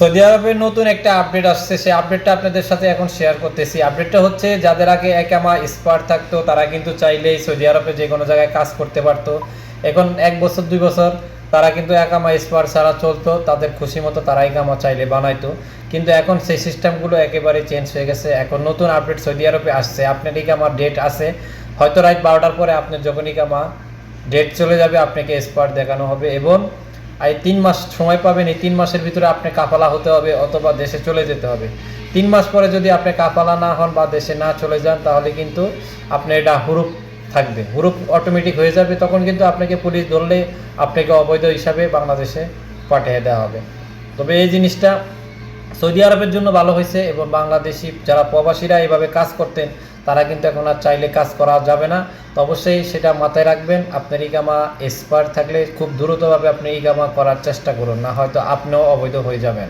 Saudi আরবের নতুন একটা আপডেট আসছে, সেই আপডেটটা আপনাদের সাথে এখন শেয়ার করতেছি। আপডেটটা হচ্ছে, যাদের আগে একামা এক্সপায়ার থাকতো তারা কিন্তু চাইলেই সৌদি আরবে যে কোনো জায়গায় কাজ করতে পারতো। এখন 1 বছর 2 বছর তারা কিন্তু একামা এক্সপায়ার ছাড়া চলতো, তাদের খুশি মতো তারা একামা চাইলে বানাইতো। কিন্তু এখন সেই সিস্টেমগুলো একেবারে চেঞ্জ হয়ে গেছে। এখন নতুন আপডেট সৌদি আরবে আসছে, আপনার ইকামার ডেট আছে, হয়তো রাত 12টার পরে আপনার যখন ইকামা ডেট চলে যাবে আপনাকে এক্সপায়ার দেখানো হবে, এবং এই 3 মাস সময় পাবেন। এই 3 মাসের ভিতরে আপনি কাফালা হতে হবে অথবা দেশে চলে যেতে হবে। 3 মাস পরে যদি আপনি কাফালা না হন বা দেশে না চলে যান, তাহলে কিন্তু আপনার এটা হুরুপ থাকবে, হুরুপ অটোমেটিক হয়ে যাবে। তখন কিন্তু আপনাকে পুলিশ ধরলে আপনাকে অবৈধ হিসাবে বাংলাদেশে পাঠিয়ে দেওয়া হবে। তবে এই জিনিসটা সৌদি আরবের জন্য ভালো হয়েছে, এবং বাংলাদেশি যারা প্রবাসীরা এইভাবে কাজ করতেন তারা কিন্তু এখন আর চাইলে কাজ করা যাবে না। তো অবশ্যই সেটা মাথায় রাখবেন। আপনার ইকামা এক্সপায়ার থাকলে খুব দ্রুতভাবে আপনি ইকামা করার চেষ্টা করুন, না হয়তো আপনিও অবৈধ হয়ে যাবেন।